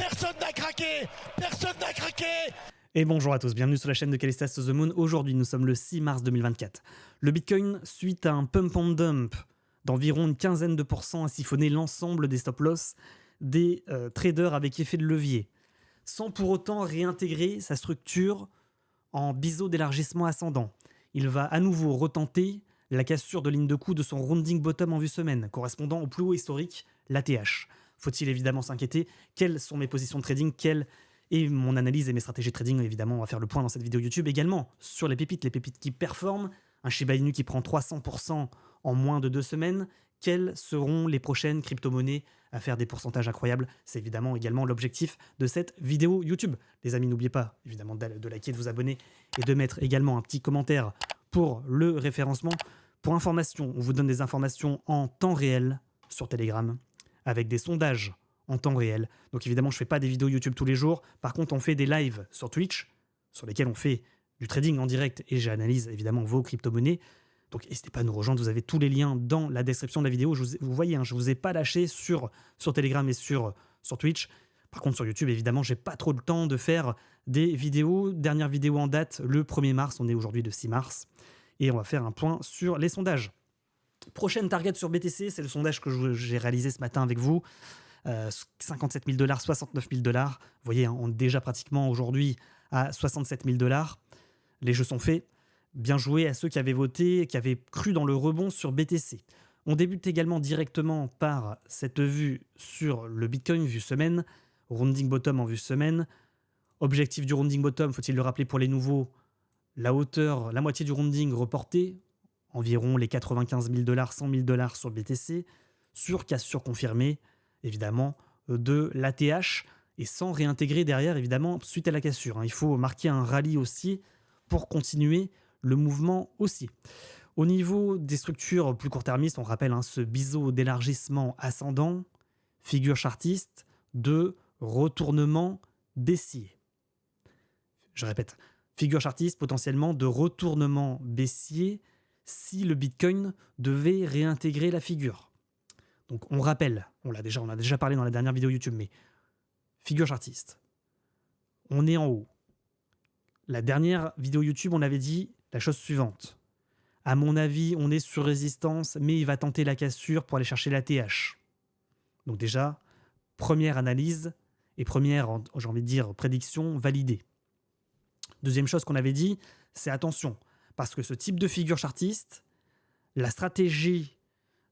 Personne n'a craqué. Personne n'a craqué. Et bonjour à tous, bienvenue sur la chaîne de Callistas to the Moon. Aujourd'hui, nous sommes le 6 mars 2024. Le Bitcoin, suite à un pump and dump d'environ une quinzaine de pourcents, a siphonné l'ensemble des stop-loss des traders avec effet de levier, sans pour autant réintégrer sa structure en biseau d'élargissement ascendant. Il va à nouveau retenter la cassure de ligne de coup de son rounding bottom en vue semaine, correspondant au plus haut historique, l'ATH. Faut-il évidemment s'inquiéter? Quelles sont mes positions de trading? Et mon analyse et mes stratégies de trading, évidemment, on va faire le point dans cette vidéo YouTube également sur les pépites qui performent, un Shiba Inu qui prend 300% en moins de 2 semaines. Quelles seront les prochaines crypto-monnaies à faire des pourcentages incroyables? C'est évidemment également l'objectif de cette vidéo YouTube. Les amis, n'oubliez pas évidemment de liker, de vous abonner et de mettre également un petit commentaire pour le référencement. Pour information, on vous donne des informations en temps réel sur Telegram avec des sondages en temps réel. Donc évidemment, je ne fais pas des vidéos YouTube tous les jours. Par contre, on fait des lives sur Twitch sur lesquels on fait du trading en direct et j'analyse évidemment vos crypto-monnaies. Donc n'hésitez pas à nous rejoindre, vous avez tous les liens dans la description de la vidéo. Vous voyez, je ne vous ai pas lâché sur Telegram et sur Twitch. Par contre, sur YouTube, évidemment, j'ai pas trop le temps de faire des vidéos. Dernière vidéo en date, le 1er mars, on est aujourd'hui le 6 mars. Et on va faire un point sur les sondages. Prochaine target sur BTC, c'est le sondage que j'ai réalisé ce matin avec vous. 57 000 $, 69 000 $. Vous voyez, on est déjà pratiquement aujourd'hui à 67 000 $. Les jeux sont faits. Bien joué à ceux qui avaient voté, qui avaient cru dans le rebond sur BTC. On débute également directement par cette vue sur le Bitcoin, vue semaine, rounding bottom en vue semaine. Objectif du rounding bottom, faut-il le rappeler pour les nouveaux, la hauteur, la moitié du rounding reporté, environ les 95 000 $, 100 000 $ sur BTC, sur cassure confirmée, évidemment, de l'ATH, et sans réintégrer derrière, évidemment, suite à la cassure. Il faut marquer un rallye aussi pour continuer le mouvement aussi. Au niveau des structures plus court-termistes, on rappelle ce biseau d'élargissement ascendant, figure chartiste, de retournement baissier. Je répète, figure chartiste potentiellement de retournement baissier si le Bitcoin devait réintégrer la figure. Donc on rappelle, on a déjà parlé dans la dernière vidéo YouTube, mais figure chartiste, on est en haut. La dernière vidéo YouTube, on avait dit la chose suivante. À mon avis, on est sur résistance, mais il va tenter la cassure pour aller chercher la TH. Donc déjà, première analyse et première, j'ai envie de dire, prédiction validée. Deuxième chose qu'on avait dit, c'est attention, parce que ce type de figure chartiste, la stratégie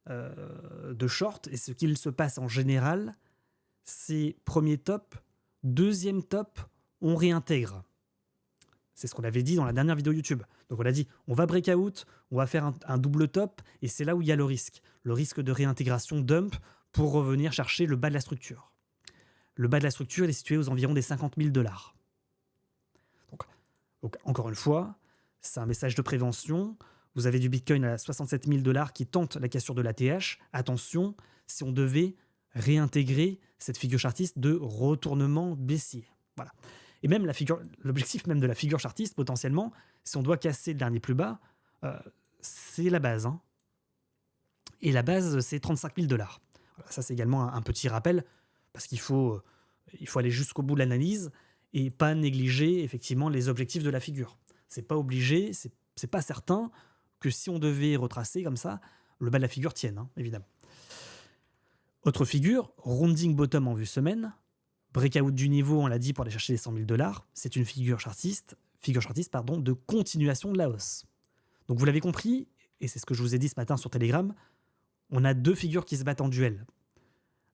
de short et ce qu'il se passe en général, c'est premier top, deuxième top, on réintègre. C'est ce qu'on avait dit dans la dernière vidéo YouTube. Donc on a dit, on va breakout, on va faire un double top, et c'est là où il y a le risque de réintégration dump pour revenir chercher le bas de la structure. Le bas de la structure, il est situé aux environs des 50 000 $. Donc encore une fois, c'est un message de prévention. Vous avez du Bitcoin à 67 000 $ qui tente la cassure de l'ATH. Attention, si on devait réintégrer cette figure chartiste de retournement baissier. Voilà. Et même l'objectif même de la figure chartiste, potentiellement, si on doit casser le dernier plus bas, c'est la base. Et la base, c'est 35 000 $. Voilà, ça, c'est également un petit rappel, parce qu'il faut aller jusqu'au bout de l'analyse et pas négliger effectivement les objectifs de la figure. C'est pas obligé, c'est pas certain que si on devait retracer comme ça, le bas de la figure tienne, évidemment. Autre figure, rounding bottom en vue semaine, breakout du niveau, on l'a dit, pour aller chercher les 100 000 $. C'est une figure chartiste de continuation de la hausse. Donc vous l'avez compris, et c'est ce que je vous ai dit ce matin sur Telegram, on a deux figures qui se battent en duel.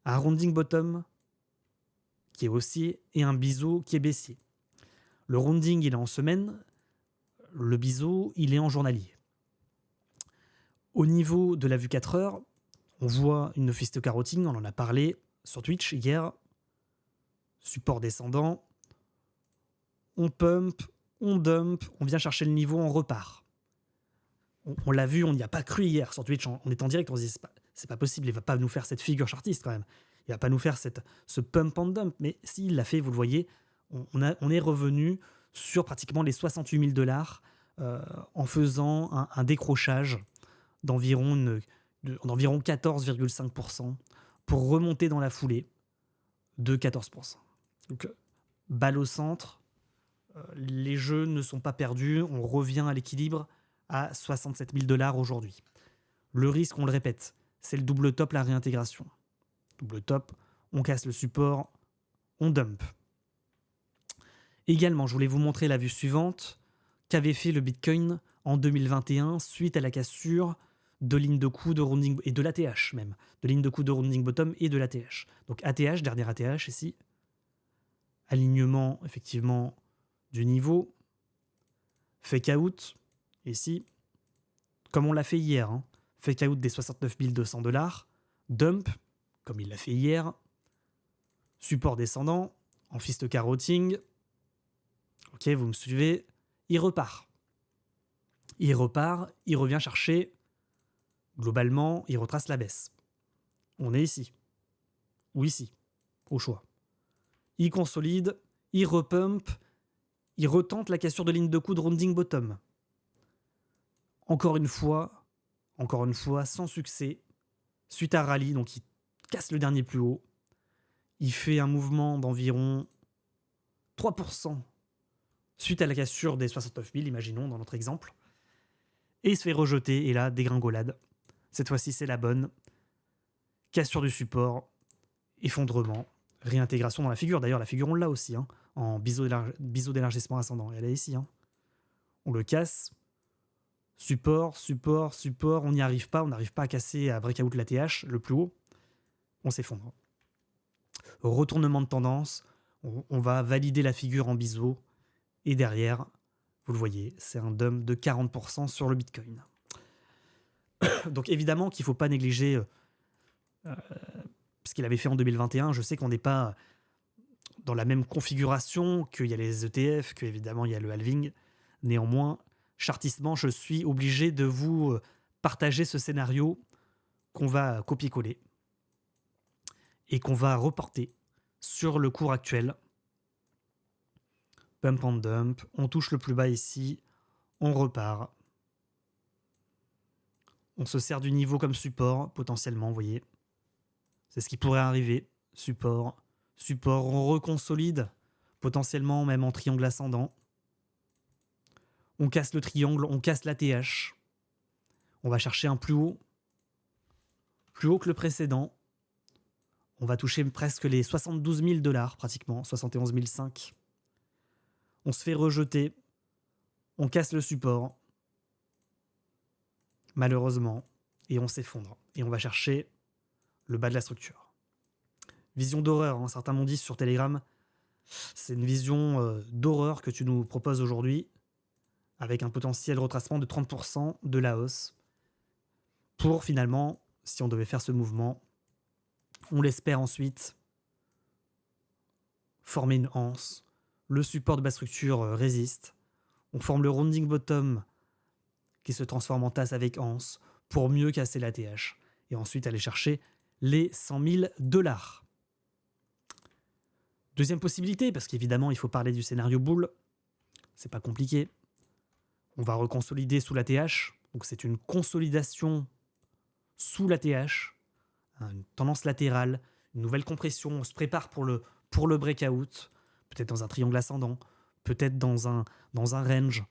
Un rounding bottom qui est haussier et un biseau qui est baissier. Le rounding, il est en semaine, le biseau, il est en journalier. Au niveau de la vue 4 heures, on voit une histocarotine, on en a parlé sur Twitch hier, support descendant, on pump, on dump, on vient chercher le niveau, on repart. On l'a vu, on n'y a pas cru hier sur Twitch, on est en direct, on se dit c'est pas possible, il va pas nous faire cette figure chartiste quand même. Il va pas nous faire ce pump and dump, mais s'il l'a fait, vous le voyez, on est revenu sur pratiquement les 68 000 $ en faisant un décrochage d'environ 14,5% pour remonter dans la foulée de 14%. Donc, balle au centre. Les jeux ne sont pas perdus. On revient à l'équilibre à 67 000 $ aujourd'hui. Le risque, on le répète, c'est le double top, la réintégration. Double top, on casse le support, on dump. Également, je voulais vous montrer la vue suivante qu'avait fait le Bitcoin en 2021 suite à la cassure de ligne de coup de rounding et de l'ATH même, de ligne de coup de rounding bottom et de l'ATH. Donc ATH, dernier ATH ici, alignement effectivement du niveau, fake out ici, comme on l'a fait hier, hein. Fake out des 69 200 $, dump comme il l'a fait hier, support descendant, en fist carotting, ok, vous me suivez, il repart. Il revient chercher, globalement, il retrace la baisse. On est ici, ou ici, au choix. Il consolide, il repump, il retente la cassure de ligne de coup de rounding bottom. Encore une fois, sans succès, suite à rallye, donc il casse le dernier plus haut. Il fait un mouvement d'environ 3% suite à la cassure des 69 000, imaginons dans notre exemple. Et il se fait rejeter, et là, dégringolade. Cette fois-ci, c'est la bonne. Cassure du support, effondrement, réintégration dans la figure. D'ailleurs, la figure, on l'a aussi, hein, en biseau d'élargissement ascendant. Elle est ici. Hein. On le casse. Support, on n'y arrive pas. On n'arrive pas à casser, à breakout l'ATH, le plus haut. On s'effondre. Retournement de tendance. On va valider la figure en biseau. Et derrière, vous le voyez, c'est un dump de 40% sur le Bitcoin. Donc évidemment qu'il ne faut pas négliger ce qu'il avait fait en 2021. Je sais qu'on n'est pas dans la même configuration, qu'il y a les ETF, qu'évidemment il y a le halving. Néanmoins, chartissement, je suis obligé de vous partager ce scénario qu'on va copier-coller et qu'on va reporter sur le cours actuel. Pump and dump, on touche le plus bas ici, on repart. On se sert du niveau comme support, potentiellement, vous voyez. C'est ce qui pourrait arriver. Support, on reconsolide, potentiellement même en triangle ascendant. On casse le triangle, on casse l'ATH. On va chercher un plus haut que le précédent. On va toucher presque les 72 000 $, pratiquement, 71 500. On se fait rejeter. On casse le support. Malheureusement. Et on s'effondre. Et on va chercher le bas de la structure. Vision d'horreur, hein. Certains m'ont dit sur Telegram, c'est une vision d'horreur que tu nous proposes aujourd'hui, avec un potentiel retracement de 30% de la hausse, pour finalement, si on devait faire ce mouvement, on l'espère ensuite, former une anse, le support de basse structure résiste, on forme le rounding bottom qui se transforme en tasse avec anse, pour mieux casser la TH, et ensuite aller chercher les 100 000 $. Deuxième possibilité, parce qu'évidemment, il faut parler du scénario bull. C'est pas compliqué. On va reconsolider sous l'ATH. Donc, c'est une consolidation sous l'ATH. Une tendance latérale, une nouvelle compression. On se prépare pour le breakout. Peut-être dans un triangle ascendant. Peut-être dans un range.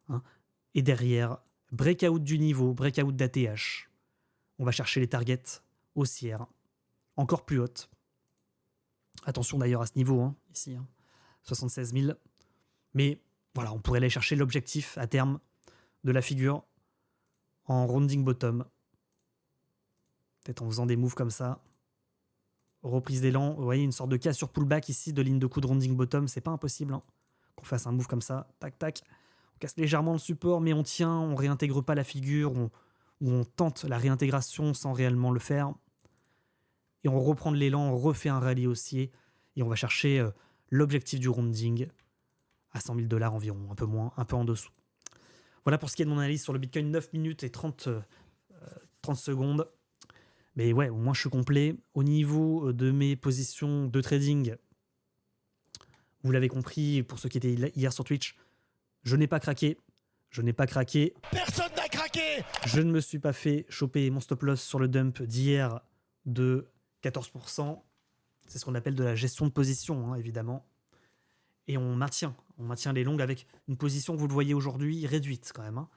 Hein. Et derrière, breakout du niveau, breakout d'ATH. On va chercher les targets haussières. Encore plus hautes. Attention d'ailleurs à ce niveau, hein, ici, hein, 76 000. Mais voilà, on pourrait aller chercher l'objectif à terme de la figure en rounding bottom. Peut-être en faisant des moves comme ça. Reprise d'élan. Vous voyez, une sorte de casse sur pullback ici de ligne de coup de rounding bottom. C'est pas impossible hein, qu'on fasse un move comme ça. Tac, tac. On casse légèrement le support, mais on tient, on réintègre pas la figure, ou on tente la réintégration sans réellement le faire. Et on reprend de l'élan, on refait un rallye haussier et on va chercher l'objectif du rounding à 100 000 $ environ, un peu moins, un peu en dessous. Voilà pour ce qui est de mon analyse sur le Bitcoin, 9 minutes et 30 secondes. Mais ouais, au moins je suis complet. Au niveau de mes positions de trading, vous l'avez compris, pour ceux qui étaient hier sur Twitch, je n'ai pas craqué. Personne n'a craqué. Je ne me suis pas fait choper mon stop loss sur le dump d'hier de 14%. C'est ce qu'on appelle de la gestion de position, hein, évidemment. Et on maintient les longues avec une position, vous le voyez aujourd'hui, réduite quand même. Hein.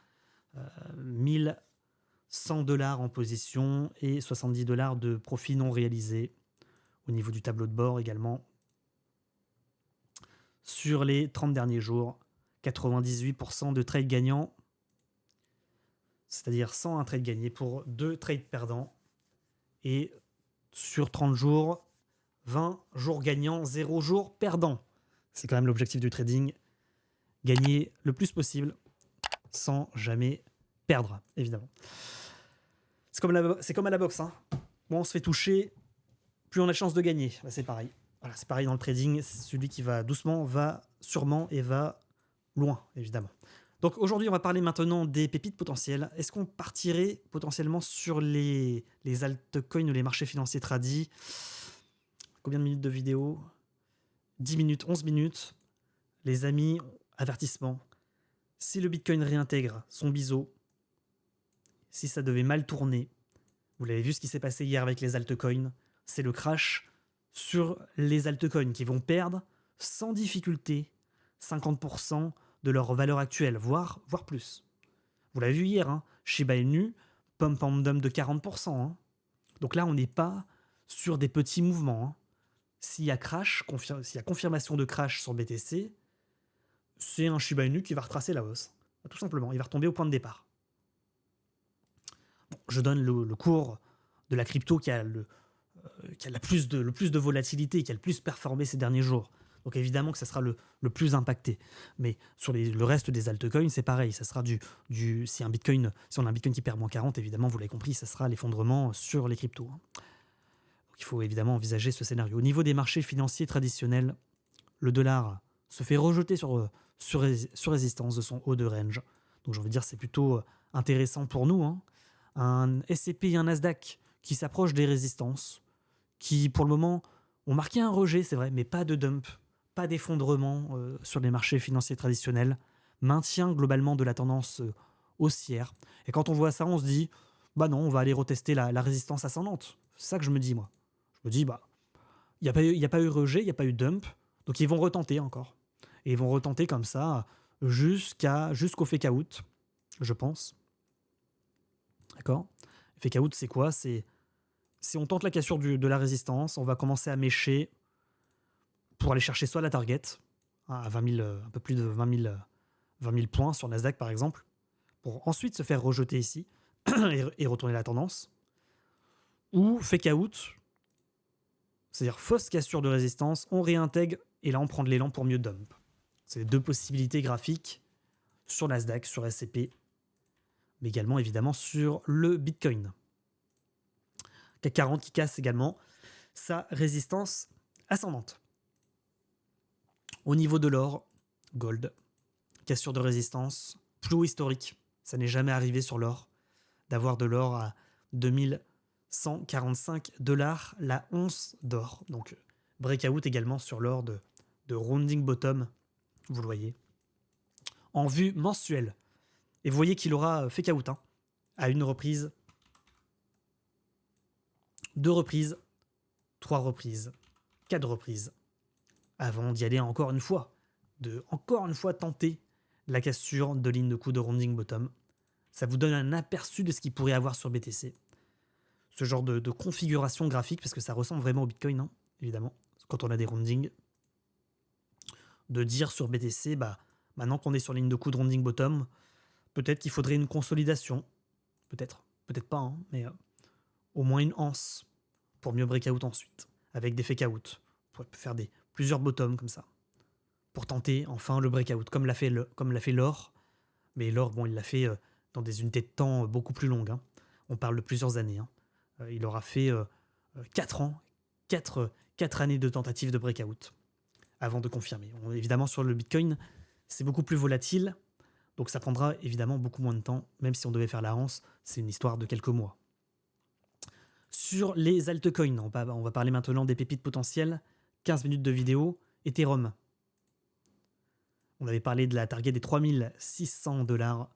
1100 $ en position et 70 $ de profit non réalisé au niveau du tableau de bord également. Sur les 30 derniers jours, 98% de trades gagnants, c'est-à-dire 101 trades gagnés pour 2 trades perdants. Et sur 30 jours, 20 jours gagnants, 0 jours perdants. C'est quand même l'objectif du trading, gagner le plus possible sans jamais perdre, évidemment. C'est comme à la boxe. Hein. Moins on se fait toucher, plus on a de chance de gagner. Bah, c'est pareil. Voilà, c'est pareil dans le trading. Celui qui va doucement va sûrement et va loin, évidemment. Donc aujourd'hui, on va parler maintenant des pépites potentielles. Est-ce qu'on partirait potentiellement sur les altcoins ou les marchés financiers tradis? Combien de minutes de vidéo? 10 minutes, 11 minutes. Les amis, avertissement. Si le Bitcoin réintègre son biseau, si ça devait mal tourner, vous l'avez vu ce qui s'est passé hier avec les altcoins, c'est le crash sur les altcoins qui vont perdre sans difficulté 50% de leur valeur actuelle, voire plus. Vous l'avez vu hier, hein, Shiba Inu, pump and dump de 40%. Hein. Donc là, on n'est pas sur des petits mouvements. Hein. S'il y a confirmation de crash sur BTC, c'est un Shiba Inu qui va retracer la hausse. Tout simplement, il va retomber au point de départ. Bon, je donne le cours de la crypto qui a le plus de volatilité, qui a le plus performé ces derniers jours. Donc évidemment que ça sera le plus impacté. Mais sur le reste des altcoins, c'est pareil. Ça sera si on a un Bitcoin qui perd moins 40, évidemment, vous l'avez compris, ça sera l'effondrement sur les cryptos. Hein. Donc il faut évidemment envisager ce scénario. Au niveau des marchés financiers traditionnels, le dollar se fait rejeter sur résistance de son haut de range. Donc j'ai envie de dire c'est plutôt intéressant pour nous. Hein. Un S&P et un Nasdaq qui s'approchent des résistances, qui pour le moment ont marqué un rejet, c'est vrai, mais pas de dump, pas d'effondrement sur les marchés financiers traditionnels, maintien globalement de la tendance haussière. Et quand on voit ça, on se dit, bah non, on va aller retester la résistance ascendante. C'est ça que je me dis, moi. Je me dis, bah, il n'y a pas eu rejet, il n'y a pas eu dump, donc ils vont retenter encore. Et ils vont retenter comme ça jusqu'au fake out, je pense. D'accord ? Fake out, c'est quoi ? C'est si on tente la cassure de la résistance, on va commencer à mécher pour aller chercher soit la target, à 20 000, un peu plus de 20 000 points sur Nasdaq par exemple, pour ensuite se faire rejeter ici et retourner la tendance, ou fake out, c'est-à-dire fausse cassure de résistance, on réintègre et là on prend de l'élan pour mieux dump. C'est les deux possibilités graphiques sur Nasdaq, sur S&P, mais également évidemment sur le Bitcoin. CAC 40 qui casse également sa résistance ascendante. Au niveau de l'or, gold, cassure de résistance, plus haut historique. Ça n'est jamais arrivé sur l'or d'avoir de l'or à 2145 $ la once d'or. Donc breakout également sur l'or de rounding bottom, vous le voyez, en vue mensuelle. Et vous voyez qu'il aura fake out à une reprise, 2 reprises, 3 reprises, 4 reprises, avant d'y aller encore une fois, tenter la cassure de ligne de coup de rounding bottom. Ça vous donne un aperçu de ce qu'il pourrait avoir sur BTC. Ce genre de configuration graphique, parce que ça ressemble vraiment au Bitcoin, hein, évidemment, quand on a des roundings, de dire sur BTC, bah, maintenant qu'on est sur ligne de coup de rounding bottom, peut-être qu'il faudrait une consolidation, peut-être pas, hein, mais au moins une anse pour mieux breakout ensuite, avec des fake out, pour faire plusieurs bottoms comme ça, pour tenter enfin le breakout, comme l'a fait l'or, mais l'or, bon, il l'a fait dans des unités de temps beaucoup plus longues, hein. On parle de plusieurs années, hein. Il aura fait 4 ans, 4 années de tentatives de breakout avant de confirmer. Évidemment, sur le Bitcoin, c'est beaucoup plus volatile, donc ça prendra évidemment beaucoup moins de temps, même si on devait faire la anse, c'est une histoire de quelques mois. Sur les altcoins, on va parler maintenant des pépites potentielles. 15 minutes de vidéo, Ethereum. On avait parlé de la target des 3600 $.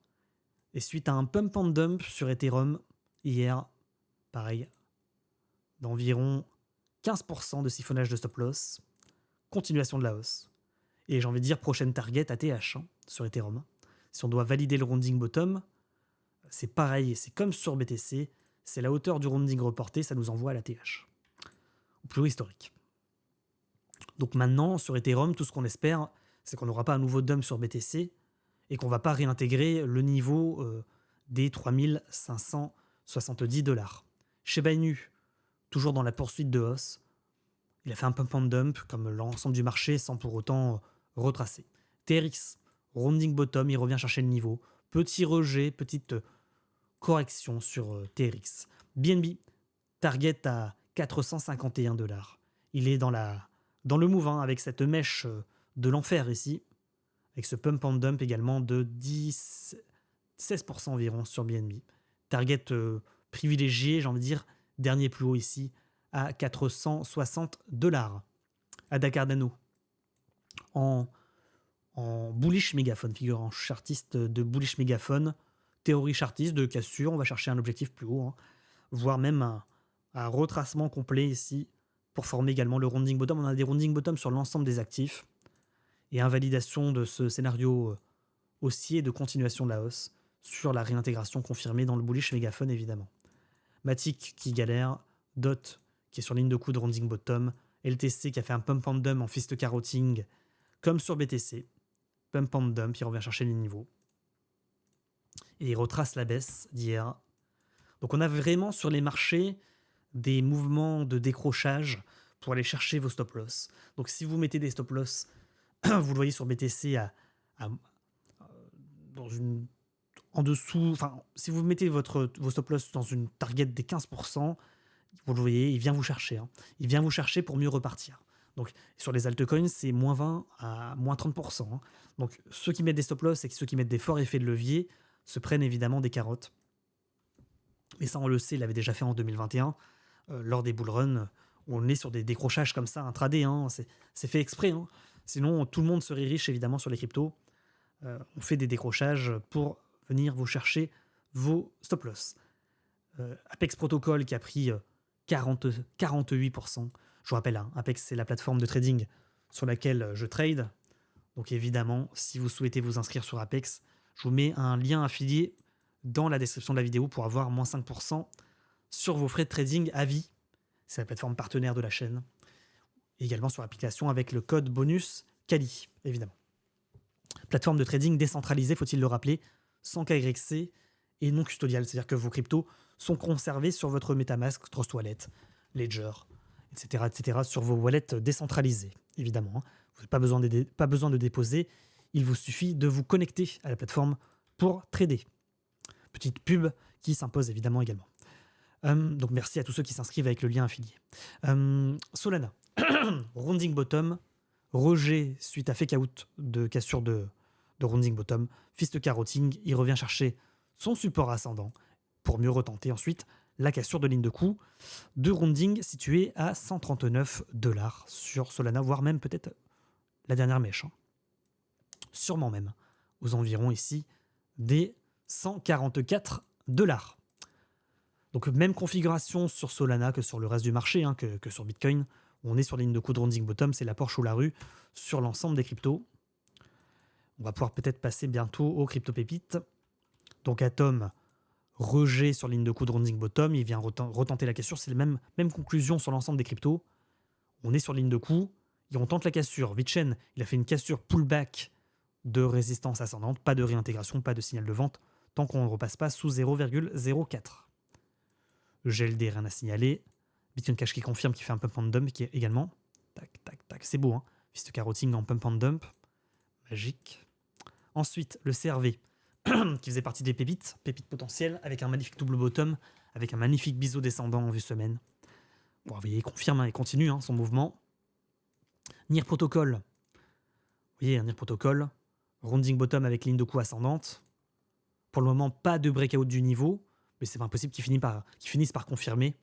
Et suite à un pump and dump sur Ethereum, hier, pareil, d'environ 15% de siphonnage de stop loss, continuation de la hausse. Et j'ai envie de dire prochaine target ATH sur Ethereum. Si on doit valider le rounding bottom, c'est pareil, c'est comme sur BTC, c'est la hauteur du rounding reporté, ça nous envoie à l'ATH, au plus haut historique. Donc maintenant, sur Ethereum, tout ce qu'on espère, c'est qu'on n'aura pas un nouveau dump sur BTC et qu'on ne va pas réintégrer le niveau des 3570 $. Shiba Inu, toujours dans la poursuite de hausse, il a fait un pump and dump comme l'ensemble du marché sans pour autant retracer. TRX, rounding bottom, il revient chercher le niveau. Petit rejet, petite correction sur TRX. BNB, target à 451 $. Il est dans le move avec cette mèche de l'enfer ici, avec ce pump and dump également de 16% environ sur BNB. Target privilégié, j'ai envie de dire, dernier plus haut ici, à 460 $. Ada Cardano, en bullish mégaphone, figure en chartiste de bullish mégaphone, théorie chartiste de cassure, on va chercher un objectif plus haut, voire même un retracement complet ici pour former également le rounding bottom. On a des rounding bottom sur l'ensemble des actifs et invalidation de ce scénario haussier de continuation de la hausse sur la réintégration confirmée dans le bullish mégaphone évidemment. Matic qui galère, DOT qui est sur ligne de coup de rounding bottom, LTC qui a fait un pump and dump en fist carotting comme sur BTC, pump and dump, il revient chercher les niveaux et il retrace la baisse d'hier. Donc on a vraiment sur les marchés des mouvements de décrochage pour aller chercher vos stop loss. Donc si vous mettez des stop loss, vous le voyez sur BTC en dessous, enfin si vous mettez vos stop loss dans une target des 15%, vous le voyez, il vient vous chercher. Il vient vous chercher pour mieux repartir. Donc sur les altcoins, c'est moins 20 à moins 30%. Donc ceux qui mettent des stop loss et ceux qui mettent des forts effets de levier se prennent évidemment des carottes. Mais ça, on le sait, il l'avait déjà fait en 2021, lors des bull runs, où on est sur des décrochages comme ça, intraday, c'est fait exprès. Sinon, tout le monde serait riche, évidemment, sur les cryptos. On fait des décrochages pour venir vous chercher vos stop-loss. Apex Protocol qui a pris 48%. Je vous rappelle, Apex, c'est la plateforme de trading sur laquelle je trade. Donc évidemment, si vous souhaitez vous inscrire sur Apex, je vous mets un lien affilié dans la description de la vidéo pour avoir moins 5% sur vos frais de trading à vie. C'est la plateforme partenaire de la chaîne. Et également sur l'application avec le code bonus Kali, évidemment. Plateforme de trading décentralisée, faut-il le rappeler, sans KYC et non custodiale. C'est-à-dire que vos cryptos sont conservés sur votre MetaMask, Trust Wallet, Ledger, etc. sur vos wallets décentralisées, évidemment. Vous n'avez pas besoin de déposer. Il vous suffit de vous connecter à la plateforme pour trader. Petite pub qui s'impose évidemment également. Donc merci à tous ceux qui s'inscrivent avec le lien affilié. Solana, rounding bottom, rejet suite à fake out de cassure de rounding bottom, fist carotting, il revient chercher son support ascendant pour mieux retenter ensuite la cassure de ligne de coup de rounding située à 139 $ sur Solana, voire même peut-être la dernière mèche. Sûrement même aux environs ici des 144 $. Donc même configuration sur Solana que sur le reste du marché, que sur Bitcoin. On est sur ligne de coup de rounding bottom, c'est la Porsche ou la rue sur l'ensemble des cryptos. On va pouvoir peut-être passer bientôt aux crypto-pépites. Donc Atom, rejet sur ligne de coup de rounding bottom, il vient retenter la cassure, c'est la même conclusion sur l'ensemble des cryptos. On est sur ligne de coup, et on tente la cassure. VeChain, il a fait une cassure pullback de résistance ascendante, pas de réintégration, pas de signal de vente, tant qu'on ne repasse pas sous 0,04. GLD, rien à signaler. Bitcoin Cash qui confirme qu'il fait un pump and dump qui est également. Tac. C'est beau, Fist carotting en pump and dump. Magique. Ensuite, le CRV, qui faisait partie des pépites potentielles, avec un magnifique double bottom, avec un magnifique biseau descendant en vue semaine. Bon, vous voyez, il confirme et continue son mouvement. NIR Protocol. Vous voyez, un NIR Protocol. Rounding bottom avec ligne de coup ascendante. Pour le moment, pas de breakout du niveau, mais c'est pas impossible qu'ils finissent par confirmer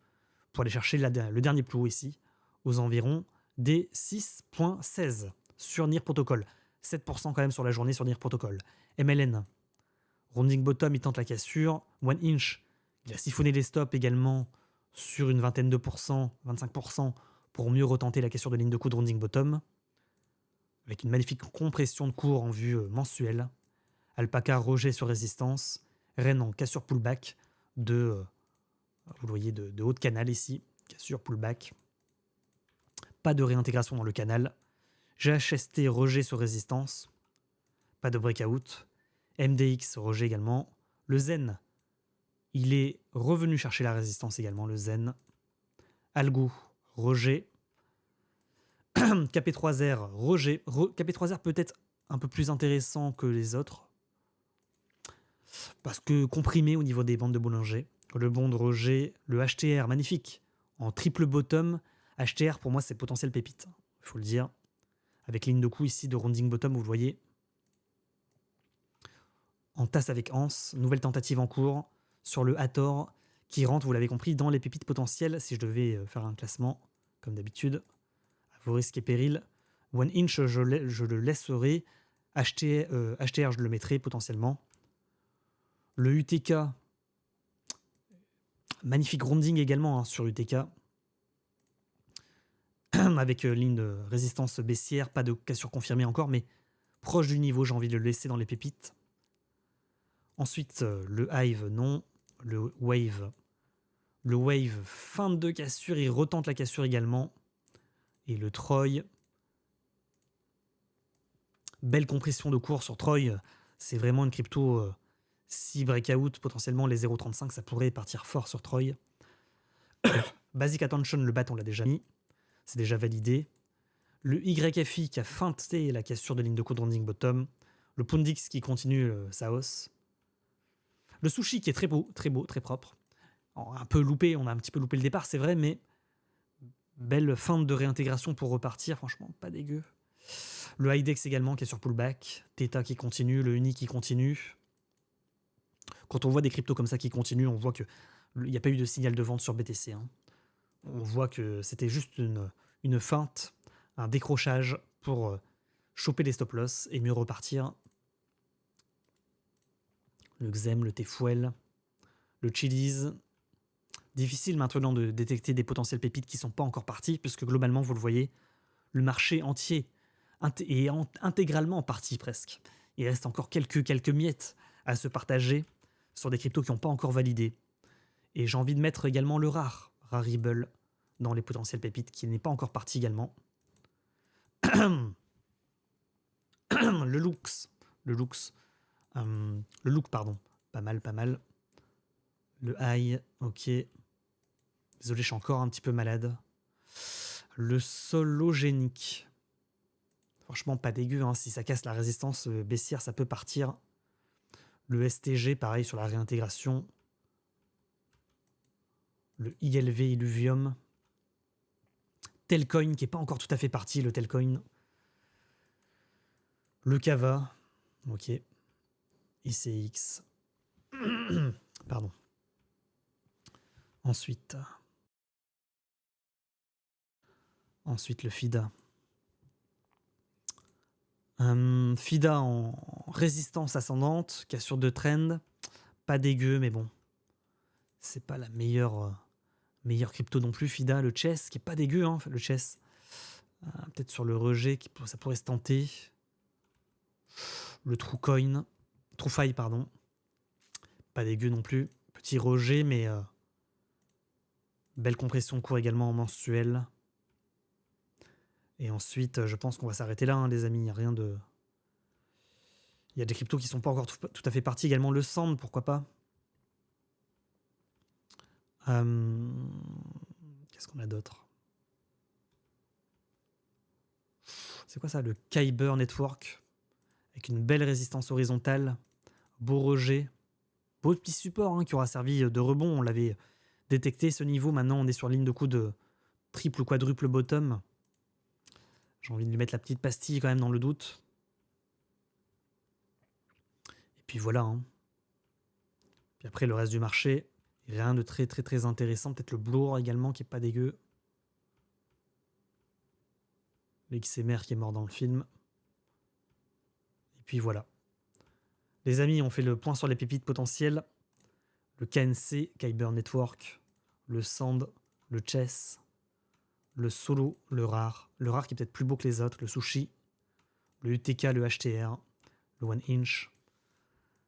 pour aller chercher le dernier plus haut ici, aux environs des 6,16 sur NIR Protocol. 7% quand même sur la journée sur NIR Protocol. MLN, rounding bottom, il tente la cassure. 1 inch, il a siphonné les stops également sur une vingtaine de pourcents, 25% pour mieux retenter la cassure de ligne de coup de rounding bottom, avec une magnifique compression de cours en vue mensuelle. Alpaca rejet sur résistance, Rennes en cassure pullback de, vous le voyez, de haut de canal ici, cassure pullback. Pas de réintégration dans le canal. GHST rejet sur résistance, pas de breakout. MDX rejet également. Le Zen, il est revenu chercher la résistance également, le Zen. Algo, rejet. KP3R, rejet. KP3R peut-être un peu plus intéressant que les autres, parce que comprimé au niveau des bandes de Bollinger. Le bond de rejet, le HTR, magnifique. En triple bottom, HTR pour moi c'est potentiel pépite, il faut le dire. Avec ligne de coup ici de rounding bottom, vous le voyez. En tasse avec Hans, nouvelle tentative en cours sur le Hathor qui rentre, vous l'avez compris, dans les pépites potentielles. Si je devais faire un classement, comme d'habitude, à vos risques et périls, One Inch, je le laisserai. HTR, je le mettrai potentiellement. Le UTK, magnifique rounding également sur UTK. Avec ligne de résistance baissière, pas de cassure confirmée encore, mais proche du niveau, j'ai envie de le laisser dans les pépites. Ensuite, le Hive, non. Le Wave, fin de cassure, il retente la cassure également. Et le Troy, belle compression de cours sur Troy. C'est vraiment une crypto, si breakout, potentiellement les 0,35, ça pourrait partir fort sur Troy. Basic Attention, le bat, on l'a déjà mis. C'est déjà validé. Le YFI qui a feinté la cassure de ligne de coup de rounding bottom. Le Pundix qui continue sa hausse. Le Sushi qui est très beau, très propre. Un peu loupé, on a un petit peu loupé le départ, c'est vrai, mais belle feinte de réintégration pour repartir, franchement, pas dégueu. Le Hidex également qui est sur pullback. Theta qui continue, le Uni qui continue. Quand on voit des cryptos comme ça qui continuent, on voit qu'il n'y a pas eu de signal de vente sur BTC. Hein. On voit que c'était juste une feinte, un décrochage pour choper les stop-loss et mieux repartir. Le Xem, le Tfouel, le Chili's. Difficile maintenant de détecter des potentiels pépites qui ne sont pas encore partis, puisque globalement, vous le voyez, le marché entier est intégralement parti presque. Il reste encore quelques miettes à se partager sur des cryptos qui n'ont pas encore validé. Et j'ai envie de mettre également le Rarible, dans les potentiels pépites, qui n'est pas encore parti également. Le Look, pardon. Pas mal. Le High, ok. Désolé, je suis encore un petit peu malade. Le Sologénique. Franchement, pas dégueu. Hein. Si ça casse la résistance baissière, ça peut partir. Le STG, pareil, sur la réintégration. Le ILV Illuvium. Telcoin, qui n'est pas encore tout à fait parti, le Telcoin. Le Kava. Ok. ICX. Pardon. Ensuite, le FIDA. FIDA en résistance ascendante, cassure de trend. Pas dégueu, mais bon. C'est pas la meilleure crypto non plus. FIDA, le Chess, qui est pas dégueu, hein, le Chess. Peut-être sur le rejet, ça pourrait se tenter. Le TrueFi, pardon. Pas dégueu non plus. Petit rejet, mais belle compression de cours également en mensuel. Et ensuite, je pense qu'on va s'arrêter là, hein, les amis. Il n'y a rien de... Il y a des cryptos qui ne sont pas encore tout à fait partis. Également le Sand, pourquoi pas. Qu'est-ce qu'on a d'autre? C'est quoi ça? Le Kyber Network. Avec une belle résistance horizontale. Beau rejet. Beau petit support hein, qui aura servi de rebond. On l'avait détecté ce niveau. Maintenant, on est sur ligne de coup de triple ou quadruple bottom. J'ai envie de lui mettre la petite pastille quand même dans le doute. Et puis voilà. Hein. Puis après, le reste du marché, rien de très intéressant. Peut-être le Bloor également qui est pas dégueu. Le XMR qui est mort dans le film. Et puis voilà. Les amis, on fait le point sur les pépites potentielles. Le KNC, Kyber Network, le Sand, le Chess, le solo, le rare qui est peut-être plus beau que les autres, le sushi, le UTK, le HTR, le 1 inch.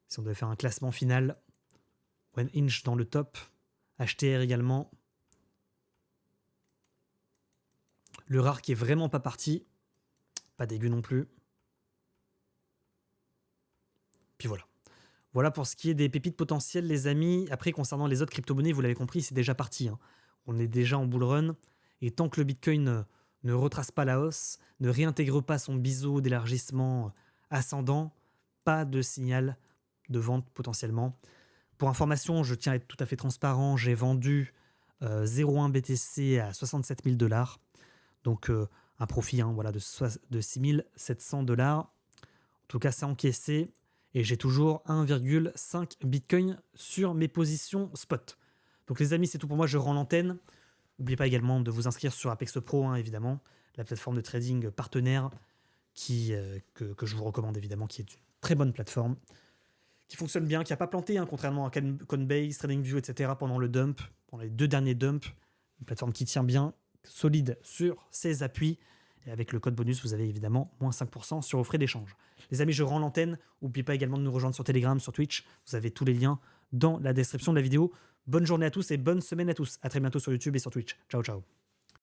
Si on devait faire un classement final, 1 inch dans le top, HTR également. Le rare qui est vraiment pas parti, pas dégueu non plus. Puis voilà. Voilà pour ce qui est des pépites potentielles, les amis. Après, concernant les autres crypto-monnaies, vous l'avez compris, c'est déjà parti, hein. On est déjà en bull run. Et tant que le Bitcoin ne retrace pas la hausse, ne réintègre pas son biseau d'élargissement ascendant, pas de signal de vente potentiellement. Pour information, je tiens à être tout à fait transparent, j'ai vendu 0,1 BTC à 67 000 $. Donc un profit voilà, de 6 700 $. En tout cas, c'est encaissé. Et j'ai toujours 1,5 Bitcoin sur mes positions spot. Donc les amis, c'est tout pour moi, je rends l'antenne. N'oubliez pas également de vous inscrire sur Apex Pro, hein, évidemment, la plateforme de trading partenaire que je vous recommande évidemment, qui est une très bonne plateforme, qui fonctionne bien, qui n'a pas planté, hein, contrairement à Coinbase, TradingView, etc. pendant le dump, pendant les 2 derniers dumps. Une plateforme qui tient bien, solide sur ses appuis. Et avec le code bonus, vous avez évidemment moins 5% sur vos frais d'échange. Les amis, je rends l'antenne. N'oubliez pas également de nous rejoindre sur Telegram, sur Twitch. Vous avez tous les liens dans la description de la vidéo. Bonne journée à tous et bonne semaine à tous. À très bientôt sur YouTube et sur Twitch. Ciao, ciao.